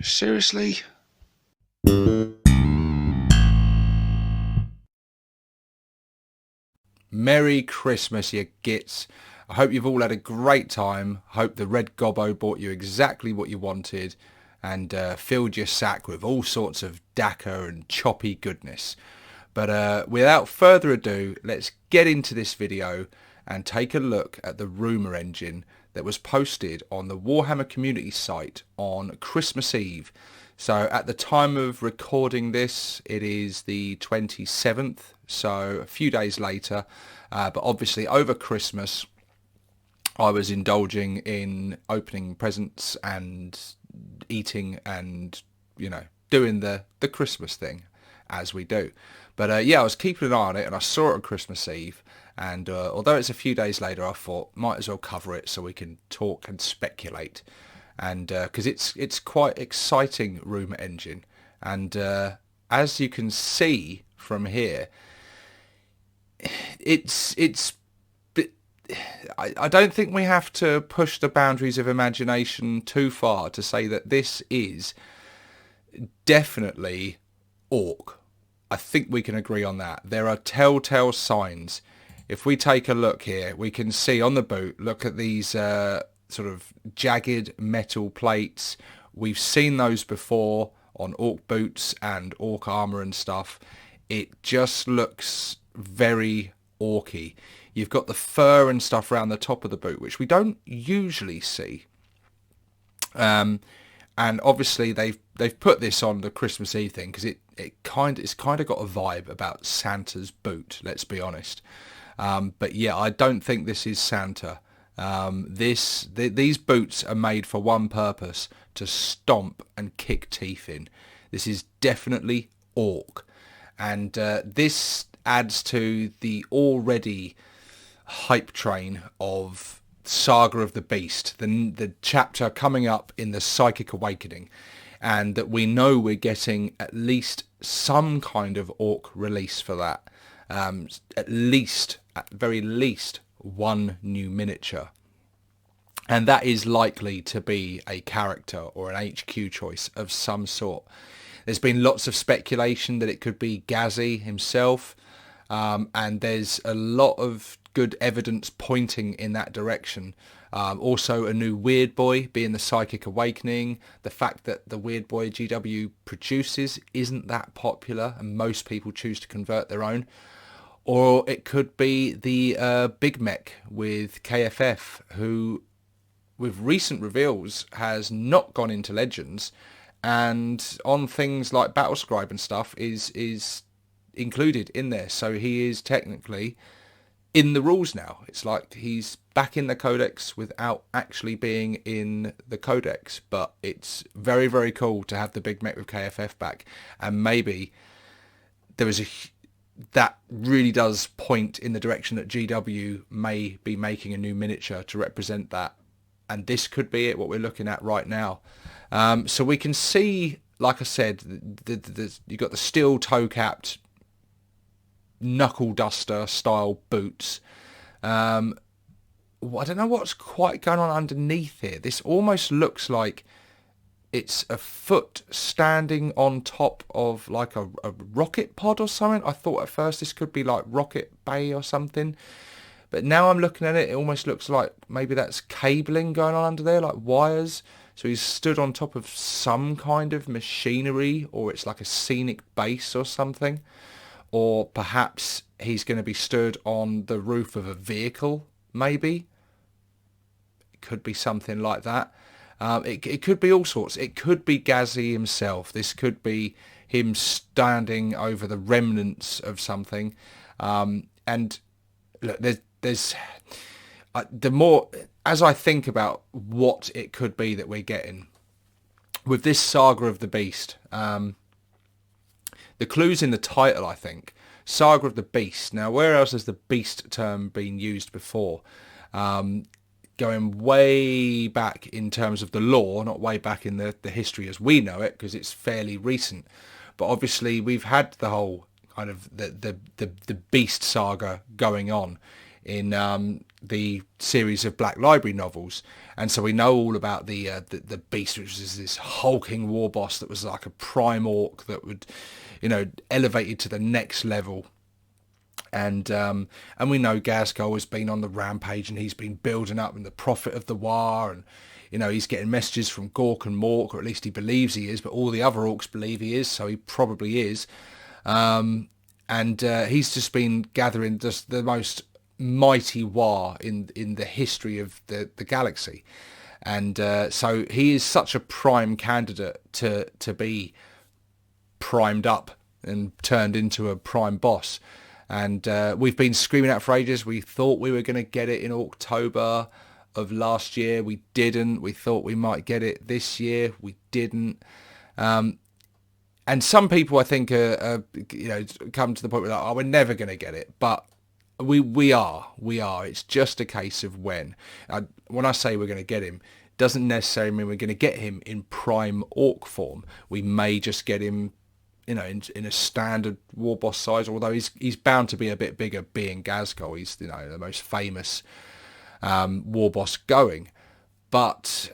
Seriously? Merry Christmas, you gits. I hope you've all had a great time. Hope the Red Gobbo bought you exactly what you wanted and filled your sack with all sorts of dacre and choppy goodness. But without further ado, let's get into this video and take a look at the rumour engine that was posted on the Warhammer community site on Christmas Eve. So at the time of recording this, it is the 27th, so a few days later. But obviously over Christmas, I was indulging in opening presents and eating and, doing the Christmas thing as we do. But yeah, I was keeping an eye on it and I saw it on Christmas Eve. And although it's a few days later, I thought might as well cover it so we can talk and speculate. And because it's quite exciting rumour engine. And as you can see from here, it's I don't think we have to push the boundaries of imagination too far to say that this is definitely Orc. I think we can agree on that. There are telltale signs. If we take a look here, we can see on the boot, look at these sort of jagged metal plates. We've seen those before on Orc boots and Orc armour and stuff. It just looks very Orky. You've got the fur and stuff around the top of the boot, which we don't usually see. And obviously they've put this on the Christmas Eve thing because it's kind of got a vibe about Santa's boot. Let's be honest. But yeah, I don't think this is Santa. These boots are made for one purpose: to stomp and kick teeth in. This is definitely Orc, and this adds to the already hype train of Saga of the Beast, the chapter coming up in the Psychic Awakening, and that we know we're getting at least some kind of Orc release for that. At very least, one new miniature. And that is likely to be a character or an HQ choice of some sort. There's been lots of speculation that it could be Ghazi himself, and there's a lot of good evidence pointing in that direction. Also a new Weird Boy being the Psychic Awakening. The fact that the Weird Boy GW produces isn't that popular and most people choose to convert their own. Or it could be the Big Mech with KFF, who with recent reveals has not gone into Legends, and on things like Battlescribe and stuff is included in there. So he is technically in the rules now. It's like he's back in the codex without actually being in the codex. But it's very, very cool to have the Big Mech with KFF back. And maybe there is that really does point in the direction that GW may be making a new miniature to represent that. And this could be it, what we're looking at right now. So we can see, like I said, you've got the steel toe-capped knuckle duster style boots. I don't know what's quite going on underneath here. This almost looks like it's a foot standing on top of like a rocket pod or something. I thought at first this could be like Rocket Bay or something. But now I'm looking at it, it almost looks like maybe that's cabling going on under there, like wires. So he's stood on top of some kind of machinery, or it's like a scenic base or something. Or perhaps he's going to be stood on the roof of a vehicle, maybe. It could be something like that. It could be all sorts. It could be Ghazi himself. This could be him standing over the remnants of something. And look, there's the more, as I think about what it could be that we're getting with this Saga of the Beast, the clue's in the title, I think. Saga of the Beast. Now, where else has the beast term been used before? Going way back in terms of the lore, not way back in the history as we know it, because it's fairly recent. But obviously we've had the whole kind of the beast saga going on in the series of Black Library novels, and so we know all about the beast, which is this hulking war boss that was like a prime orc that would, elevated to the next level. And we know Ghazghkull has been on the rampage, and he's been building up, and the prophet of the war, and he's getting messages from Gork and Mork, or at least he believes he is, but all the other orcs believe he is, so he probably is. And he's just been gathering just the most mighty war in the history of the galaxy. And so he is such a prime candidate to be primed up and turned into a prime boss. And we've been screaming out for ages. We thought we were going to get it in October of last year. We didn't. We thought we might get it this year. We didn't. And some people, I think, come to the point where they're like, oh, we're never going to get it. But we are. It's just a case of when. When I say we're going to get him, doesn't necessarily mean we're going to get him in prime orc form. We may just get him, in a standard war boss size, although he's bound to be a bit bigger, being Ghazghkull. He's, the most famous war boss going. But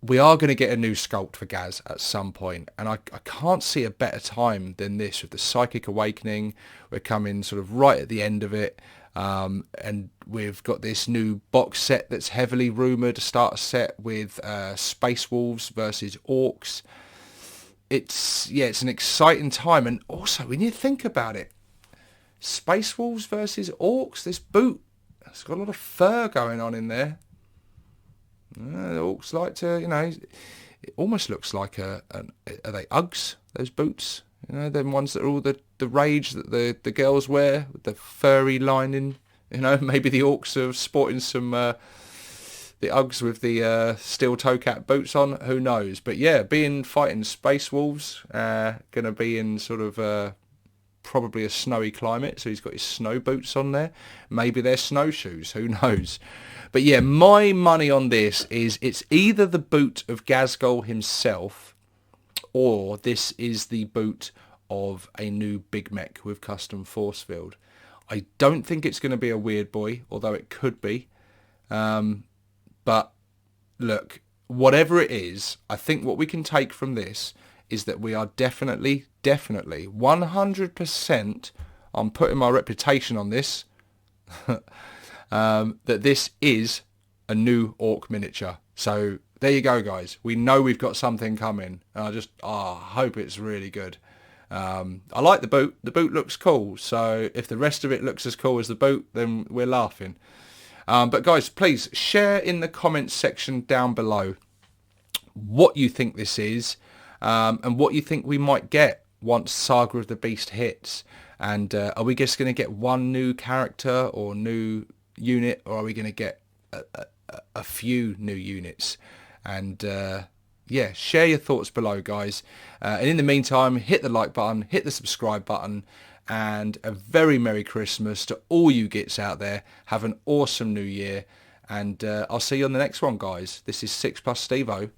we are going to get a new sculpt for Gaz at some point, and I can't see a better time than this with the Psychic Awakening. We're coming sort of right at the end of it, and we've got this new box set that's heavily rumoured to start a set with Space Wolves versus Orcs. It's an exciting time, and also we need to think about it. Space Wolves versus Orcs, this boot, it's got a lot of fur going on in there. The orcs like to, it almost looks like are they Uggs, those boots? Them ones that are all the rage that the girls wear with the furry lining. Maybe the orcs are sporting some the Uggs with the steel toe cap boots on. Who knows? But yeah, fighting Space Wolves, gonna be in sort of probably a snowy climate, so he's got his snow boots on there. Maybe they're snowshoes. Who knows? But yeah, my money on this is it's either the boot of Ghazghkull himself, or this is the boot of a new Big Mech with custom force field. I don't think it's going to be a Weird Boy, although it could be. But look, whatever it is, I think what we can take from this is that we are definitely 100%, I'm putting my reputation on this, that this is a new orc miniature. So there you go, guys. We know we've got something coming. And I hope it's really good. I like the boot. The boot looks cool. So if the rest of it looks as cool as the boot, then we're laughing. But guys, please share in the comments section down below what you think this is, and what you think we might get once Saga of the Beast hits. And are we just going to get one new character or new unit, or are we going to get a few new units? And share your thoughts below, guys. And in the meantime, hit the like button, hit the subscribe button, and a very Merry Christmas to all you gits out there. Have an awesome New Year, and I'll see you on the next one, guys. This is 6 Plus Stevo,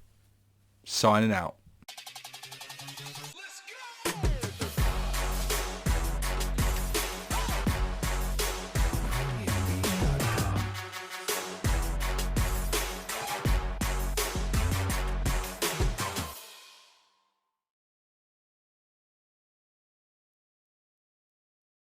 signing out.